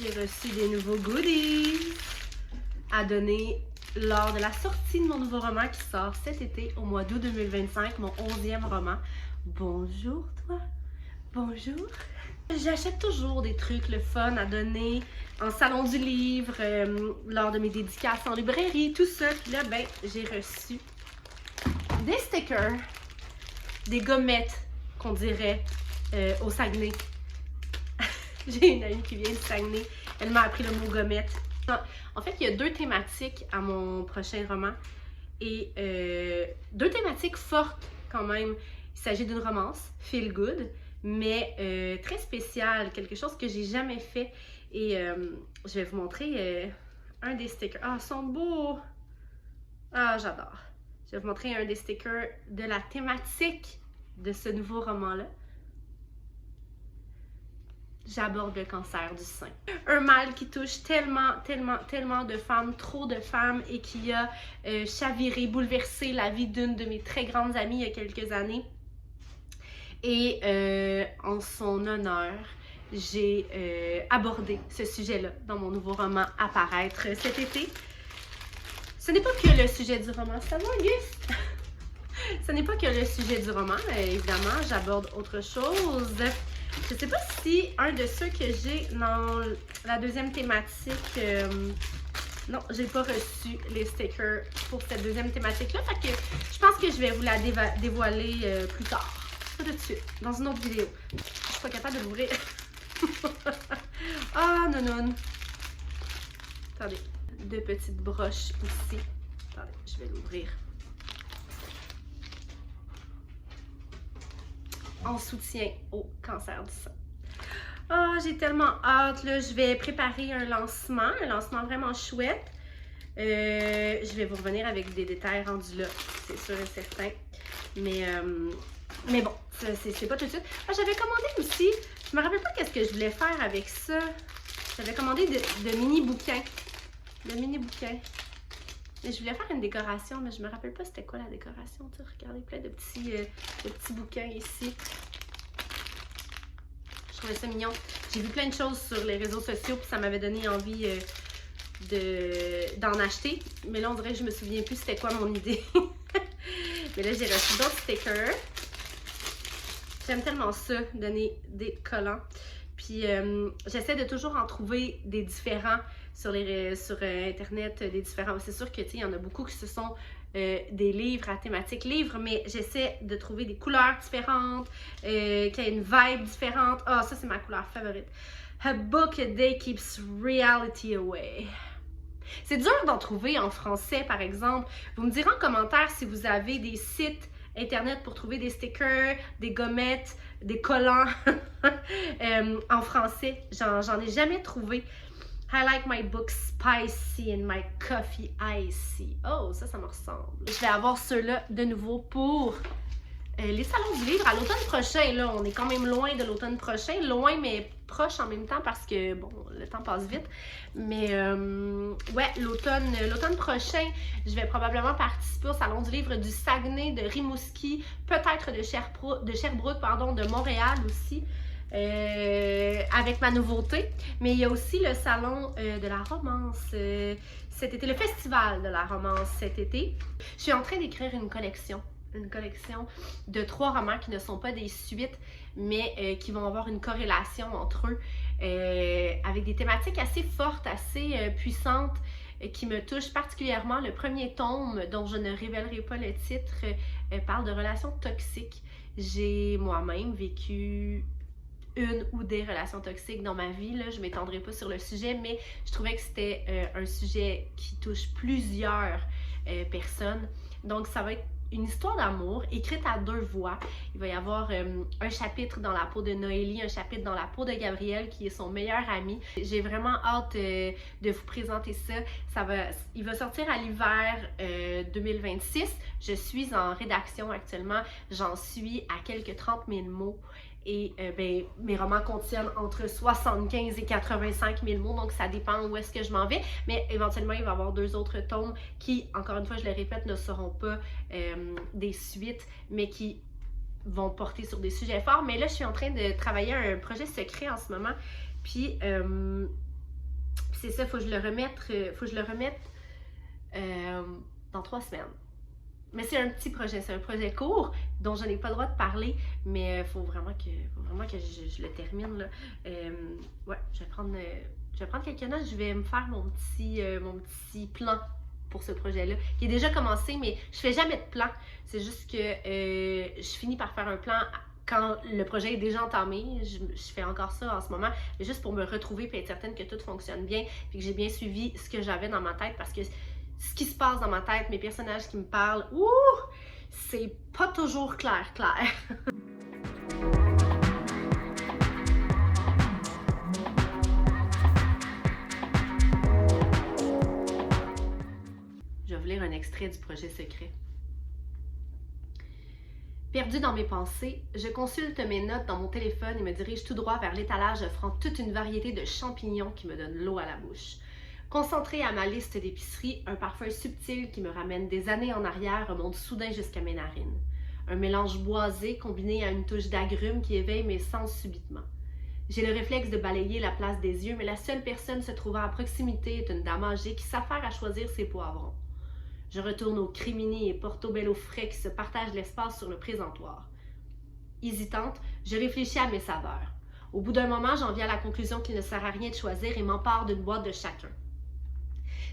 j'ai reçu des nouveaux goodies à donner lors de la sortie de mon nouveau roman qui sort cet été, au mois d'août 2025, mon 11e roman. Bonjour toi, bonjour. J'achète toujours des trucs le fun à donner en salon du livre, lors de mes dédicaces en librairie, tout ça. Puis là, ben, j'ai reçu des stickers, des gommettes qu'on dirait au Saguenay. J'ai une amie qui vient du Saguenay, elle m'a appris le mot gommette. En fait, il y a deux thématiques à mon prochain roman et deux thématiques fortes quand même. Il s'agit d'une romance, feel good, mais très spéciale, quelque chose que j'ai jamais fait. Et je vais vous montrer un des stickers. Ah, ils sont beaux! Ah, j'adore! Je vais vous montrer un des stickers de la thématique de ce nouveau roman-là. J'aborde le cancer du sein. Un mal qui touche tellement de femmes, trop de femmes, et qui a chaviré, bouleversé la vie d'une de mes très grandes amies il y a quelques années. Et en son honneur, j'ai abordé ce sujet-là dans mon nouveau roman à paraître cet été. Ce n'est pas que le sujet du roman, ça va, Auguste? Ce n'est pas que le sujet du roman, évidemment, j'aborde autre chose. Je sais pas si un de ceux que j'ai dans la deuxième thématique... non, j'ai pas reçu les stickers pour cette deuxième thématique-là. Fait que je pense que je vais vous la dévoiler plus tard. Pas tout de suite, dans une autre vidéo. Je suis pas capable de l'ouvrir. Ah, non. Attendez, deux petites broches aussi. Attendez, je vais l'ouvrir. En soutien au cancer du sein. Oh, j'ai tellement hâte, là. Je vais préparer un lancement vraiment chouette. Je vais vous revenir avec des détails rendus là, c'est sûr et certain. Mais bon, c'est pas tout de suite. Ah, j'avais commandé aussi, je me rappelle pas qu'est-ce que je voulais faire avec ça. J'avais commandé de mini-bouquins. Mais je voulais faire une décoration, mais je me rappelle pas c'était quoi la décoration. Tu sais, regardez, plein de petits bouquins ici. Je trouvais ça mignon. J'ai vu plein de choses sur les réseaux sociaux, puis ça m'avait donné envie d'en acheter. Mais là, on dirait que je me souviens plus c'était quoi mon idée. Mais là, j'ai reçu d'autres stickers. J'aime tellement ça, donner des collants. Puis j'essaie de toujours en trouver des différents sur Internet, des différents. C'est sûr que il y en a beaucoup qui sont des livres à thématique livre, mais j'essaie de trouver des couleurs différentes, qui a une vibe différente. Ah, ça c'est ma couleur favorite. A book a day keeps reality away. C'est dur d'en trouver en français, par exemple. Vous me direz en commentaire si vous avez des sites Internet pour trouver des stickers, des gommettes, des collants en français. J'en ai jamais trouvé. I like my book spicy and my coffee icy. Oh, ça me ressemble. Je vais avoir ceux-là de nouveau pour les salons du livre à l'automne prochain. Là, on est quand même loin de l'automne prochain. Loin, mais proche en même temps parce que, bon, le temps passe vite. Mais, ouais, l'automne prochain, je vais probablement participer au salon du livre du Saguenay, de Rimouski, peut-être de Sherbrooke, pardon, de Montréal aussi. Avec ma nouveauté, mais il y a aussi le salon de la romance cet été, le festival de la romance cet été. Je suis en train d'écrire une collection de 3 romans qui ne sont pas des suites, mais qui vont avoir une corrélation entre eux, avec des thématiques assez fortes, assez puissantes, qui me touchent particulièrement. Le premier tome, dont je ne révélerai pas le titre, parle de relations toxiques. J'ai moi-même vécu une ou des relations toxiques dans ma vie, là. Je ne m'étendrai pas sur le sujet, mais je trouvais que c'était un sujet qui touche plusieurs personnes. Donc, ça va être une histoire d'amour écrite à 2 voix. Il va y avoir un chapitre dans la peau de Noélie, un chapitre dans la peau de Gabriel, qui est son meilleur ami. J'ai vraiment hâte de vous présenter ça. Il va sortir à l'hiver 2026. Je suis en rédaction actuellement. J'en suis à quelques 30 000 mots. Et ben, mes romans contiennent entre 75 et 85 000 mots, donc ça dépend où est-ce que je m'en vais. Mais éventuellement, il va y avoir 2 autres tomes qui, encore une fois, je le répète, ne seront pas des suites, mais qui vont porter sur des sujets forts. Mais là, je suis en train de travailler un projet secret en ce moment. Puis, c'est ça, faut que je le remette dans 3 semaines. Mais c'est un petit projet, c'est un projet court dont je n'ai pas le droit de parler, mais il faut vraiment que je le termine, là. Ouais, je vais prendre quelques notes, je vais me faire mon petit plan pour ce projet-là, qui est déjà commencé, mais je fais jamais de plan. C'est juste que je finis par faire un plan quand le projet est déjà entamé. Je fais encore ça en ce moment, mais juste pour me retrouver et être certaine que tout fonctionne bien, puis que j'ai bien suivi ce que j'avais dans ma tête, parce que ce qui se passe dans ma tête, mes personnages qui me parlent, c'est pas toujours clair. Je vais vous lire un extrait du projet secret. Perdu dans mes pensées, je consulte mes notes dans mon téléphone et me dirige tout droit vers l'étalage offrant toute une variété de champignons qui me donnent l'eau à la bouche. Concentré à ma liste d'épicerie, un parfum subtil qui me ramène des années en arrière remonte soudain jusqu'à mes narines. Un mélange boisé combiné à une touche d'agrumes qui éveille mes sens subitement. J'ai le réflexe de balayer la place des yeux, mais la seule personne se trouvant à proximité est une dame âgée qui s'affaire à choisir ses poivrons. Je retourne au Crimini et Portobello frais qui se partagent l'espace sur le présentoir. Hésitante, je réfléchis à mes saveurs. Au bout d'un moment, j'en viens à la conclusion qu'il ne sert à rien de choisir et m'empare d'une boîte de chacun.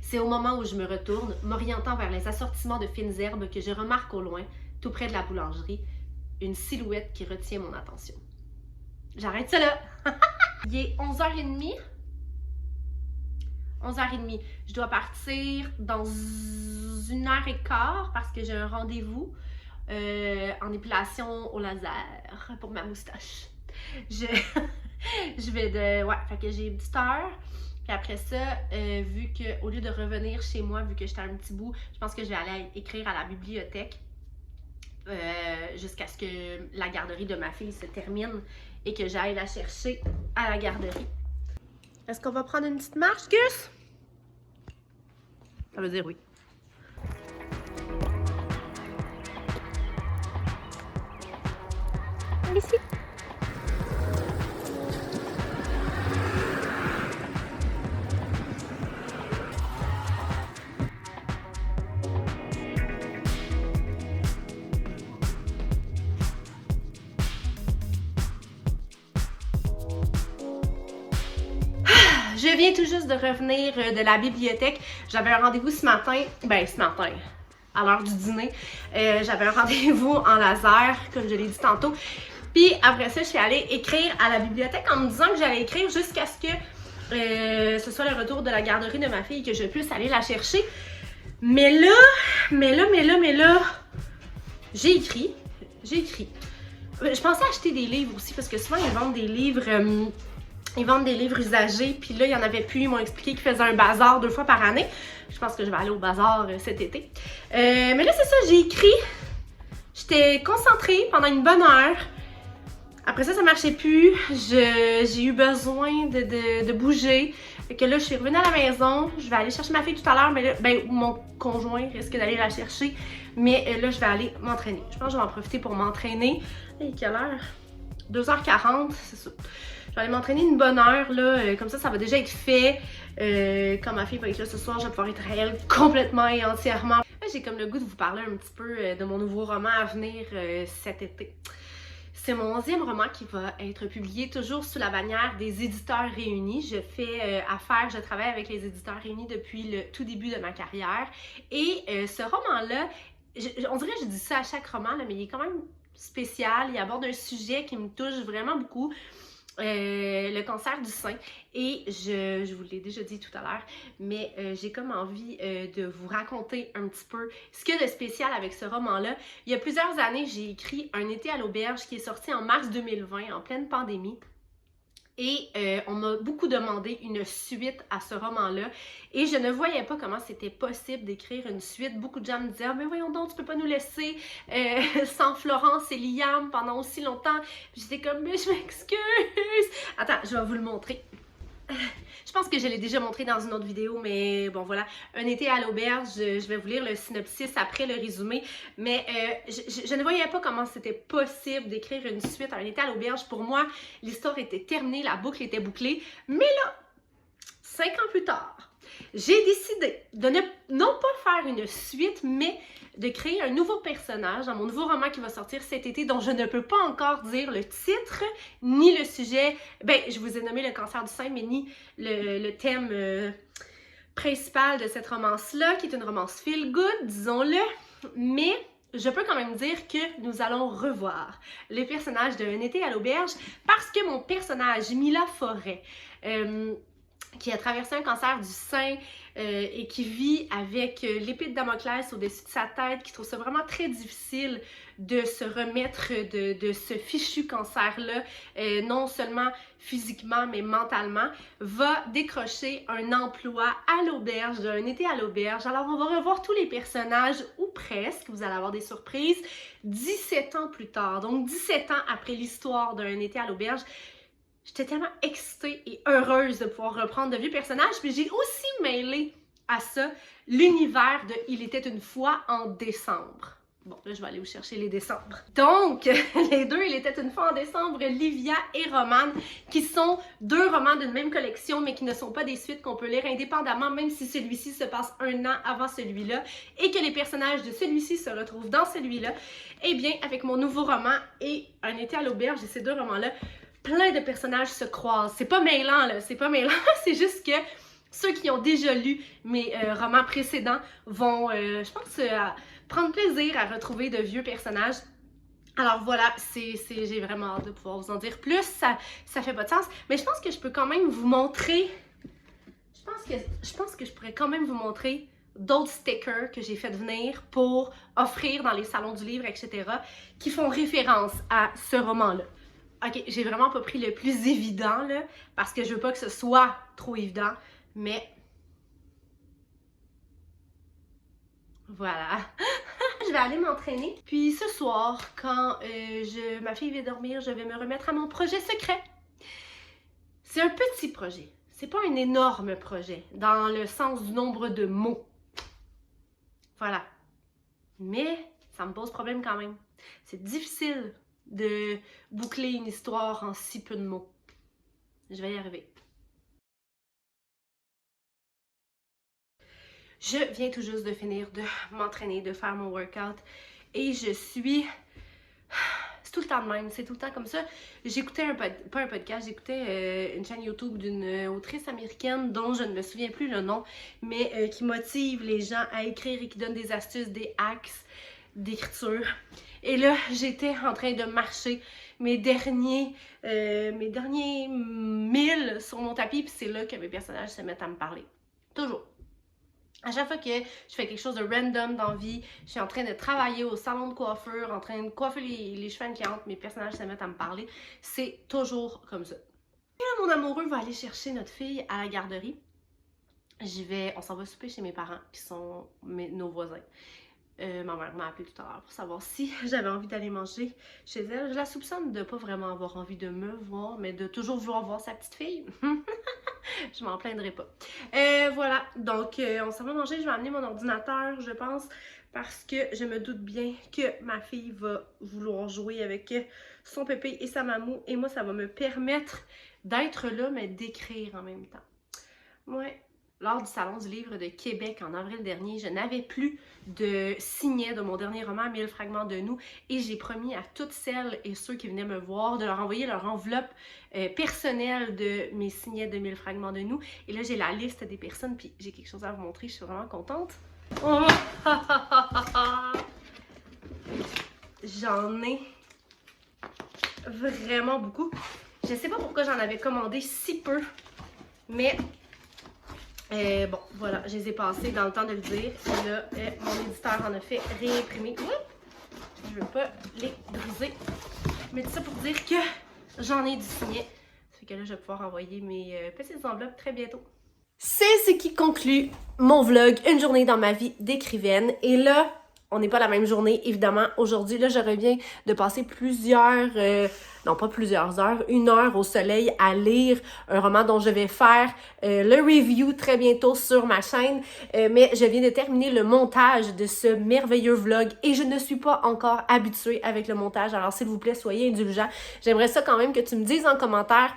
C'est au moment où je me retourne, m'orientant vers les assortiments de fines herbes, que je remarque au loin, tout près de la boulangerie, une silhouette qui retient mon attention. J'arrête ça là! Il est 11h30. 11h30. Je dois partir dans 1h15 parce que j'ai un rendez-vous en épilation au laser pour ma moustache. Je vais de... Ouais, fait que j'ai une petite heure. Puis après ça, vu que au lieu de revenir chez moi, vu que j'étais un petit bout, je pense que je vais aller écrire à la bibliothèque jusqu'à ce que la garderie de ma fille se termine et que j'aille la chercher à la garderie. Est-ce qu'on va prendre une petite marche, Gus? Ça veut dire oui. Ici. Je viens tout juste de revenir de la bibliothèque. J'avais un rendez-vous ce matin, à l'heure du dîner. J'avais un rendez-vous en laser, comme je l'ai dit tantôt. Puis après ça, je suis allée écrire à la bibliothèque en me disant que j'allais écrire jusqu'à ce que ce soit le retour de la garderie de ma fille, que je puisse aller la chercher. Mais là, j'ai écrit. Je pensais acheter des livres aussi, parce que souvent ils vendent des livres... Ils vendent des livres usagés, puis là, il n'y en avait plus. Ils m'ont expliqué qu'ils faisaient un bazar 2 fois par année. Je pense que je vais aller au bazar cet été. Mais là, c'est ça, j'ai écrit. J'étais concentrée pendant une bonne heure. Après ça, ça marchait plus. J'ai eu besoin de bouger. Fait que là, je suis revenue à la maison. Je vais aller chercher ma fille tout à l'heure, mais là, mon conjoint risque d'aller la chercher. Mais là, je vais aller m'entraîner. Je pense que je vais en profiter pour m'entraîner. Hey, quelle heure? 2h40, c'est ça. Je vais aller m'entraîner une bonne heure, là, comme ça va déjà être fait. Quand ma fille va être là ce soir, je vais pouvoir être à elle complètement et entièrement. J'ai comme le goût de vous parler un petit peu de mon nouveau roman à venir cet été. C'est mon 11e roman qui va être publié toujours sous la bannière des Éditeurs Réunis. Je fais affaire, je travaille avec les Éditeurs Réunis depuis le tout début de ma carrière. Et ce roman-là, on dirait que je dis ça à chaque roman, là, mais il est quand même spécial. Il aborde un sujet qui me touche vraiment beaucoup. Le cancer du sein, et je vous l'ai déjà dit tout à l'heure, mais j'ai comme envie de vous raconter un petit peu ce qu'il y a de spécial avec ce roman-là. Il y a plusieurs années, j'ai écrit Un été à l'auberge qui est sorti en mars 2020, en pleine pandémie. Et on m'a beaucoup demandé une suite à ce roman-là. Et je ne voyais pas comment c'était possible d'écrire une suite. Beaucoup de gens me disaient « Ah, mais voyons donc, tu peux pas nous laisser sans Florence et Liam pendant aussi longtemps. » Puis j'étais comme « Mais je m'excuse! » Attends, je vais vous le montrer. Je pense que je l'ai déjà montré dans une autre vidéo, mais bon voilà. Un été à l'auberge, je vais vous lire le synopsis après le résumé. Mais je ne voyais pas comment c'était possible d'écrire une suite à Un été à l'auberge. Pour moi, l'histoire était terminée, la boucle était bouclée. Mais là, 5 ans plus tard, j'ai décidé de non pas faire une suite, mais de créer un nouveau personnage dans mon nouveau roman qui va sortir cet été, dont je ne peux pas encore dire le titre, ni le sujet. Ben, je vous ai nommé le cancer du sein, mais ni le thème principal de cette romance-là, qui est une romance feel-good, disons-le. Mais je peux quand même dire que nous allons revoir les personnages de Un été à l'auberge, parce que mon personnage, Mila Forêt, qui a traversé un cancer du sein et qui vit avec l'épée de Damoclès au-dessus de sa tête, qui trouve ça vraiment très difficile de se remettre de ce fichu cancer-là, non seulement physiquement, mais mentalement, va décrocher un emploi à l'auberge, d'un été à l'auberge. Alors, on va revoir tous les personnages, ou presque, vous allez avoir des surprises, 17 ans plus tard. Donc, 17 ans après l'histoire d'un été à l'auberge. J'étais tellement excitée et heureuse de pouvoir reprendre de vieux personnages. Puis j'ai aussi mêlé à ça l'univers de Il était une fois en décembre. Bon, là, je vais aller vous chercher les décembres. Donc, les deux, Il était une fois en décembre, Livia et Romane, qui sont deux romans d'une même collection, mais qui ne sont pas des suites qu'on peut lire indépendamment, même si celui-ci se passe un an avant celui-là, et que les personnages de celui-ci se retrouvent dans celui-là. Eh bien, avec mon nouveau roman et Un été à l'auberge et ces deux romans-là, plein de personnages se croisent. C'est pas mêlant, là, c'est pas mêlant, c'est juste que ceux qui ont déjà lu mes romans précédents vont, je pense, prendre plaisir à retrouver de vieux personnages. Alors voilà, j'ai vraiment hâte de pouvoir vous en dire plus, ça fait pas de sens, mais je pense que je peux quand même vous montrer, je pense que je pourrais quand même vous montrer d'autres stickers que j'ai fait venir pour offrir dans les salons du livre, etc., qui font référence à ce roman-là. Ok, j'ai vraiment pas pris le plus évident, là, parce que je veux pas que ce soit trop évident, mais voilà. Je vais aller m'entraîner. Puis ce soir, quand ma fille va dormir, je vais me remettre à mon projet secret. C'est un petit projet. C'est pas un énorme projet, dans le sens du nombre de mots. Voilà. Mais ça me pose problème quand même. C'est difficile de boucler une histoire en si peu de mots. Je vais y arriver. Je viens tout juste de finir de m'entraîner, de faire mon workout et je suis... C'est tout le temps de même, c'est tout le temps comme ça. J'écoutais pas un podcast, j'écoutais une chaîne YouTube d'une autrice américaine dont je ne me souviens plus le nom, mais qui motive les gens à écrire et qui donne des astuces, des hacks d'écriture. Et là, j'étais en train de marcher mes derniers 1000 sur mon tapis, puis c'est là que mes personnages se mettent à me parler. Toujours. À chaque fois que je fais quelque chose de random dans la vie, je suis en train de travailler au salon de coiffure, en train de coiffer les cheveux à une cliente, mes personnages se mettent à me parler. C'est toujours comme ça. Et là, mon amoureux va aller chercher notre fille à la garderie. On s'en va souper chez mes parents, qui sont nos voisins. Ma mère m'a appelé tout à l'heure pour savoir si j'avais envie d'aller manger chez elle. Je la soupçonne de pas vraiment avoir envie de me voir, mais de toujours vouloir voir sa petite fille. Je m'en plaindrai pas. Voilà, donc on s'en va manger. Je vais amener mon ordinateur, je pense, parce que je me doute bien que ma fille va vouloir jouer avec son pépé et sa mamou. Et moi, ça va me permettre d'être là, mais d'écrire en même temps. Ouais. Lors du Salon du livre de Québec en avril dernier, je n'avais plus de signet de mon dernier roman, 1000 fragments de nous, et j'ai promis à toutes celles et ceux qui venaient me voir de leur envoyer leur enveloppe personnelle de mes signets de 1000 fragments de nous. Et là, j'ai la liste des personnes, puis j'ai quelque chose à vous montrer, je suis vraiment contente. Oh! J'en ai vraiment beaucoup. Je sais pas pourquoi j'en avais commandé si peu, mais... bon, voilà, je les ai passés dans le temps de le dire. Et là, mon éditeur en a fait réimprimer. Je veux pas les briser. Mais tout ça pour dire que j'en ai du signet. Ça fait que là, je vais pouvoir envoyer mes petites enveloppes très bientôt. C'est ce qui conclut mon vlog, une journée dans ma vie d'écrivaine. Et là, on n'est pas la même journée, évidemment. Aujourd'hui, là, je reviens de passer non pas plusieurs heures, 1 heure au soleil à lire un roman dont je vais faire le review très bientôt sur ma chaîne. Mais je viens de terminer le montage de ce merveilleux vlog et je ne suis pas encore habituée avec le montage. Alors, s'il vous plaît, soyez indulgents. J'aimerais ça quand même que tu me dises en commentaire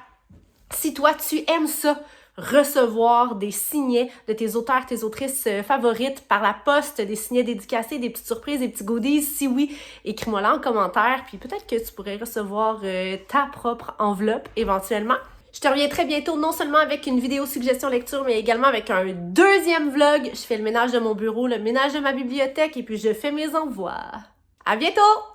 si toi, tu aimes ça, recevoir des signets de tes auteurs, tes autrices favorites par la poste, des signets dédicacés, des petites surprises, des petits goodies? Si oui, écris-moi là en commentaire, puis peut-être que tu pourrais recevoir ta propre enveloppe éventuellement. Je te reviens très bientôt, non seulement avec une vidéo suggestion lecture, mais également avec un deuxième vlog. Je fais le ménage de mon bureau, le ménage de ma bibliothèque, et puis je fais mes envois. À bientôt!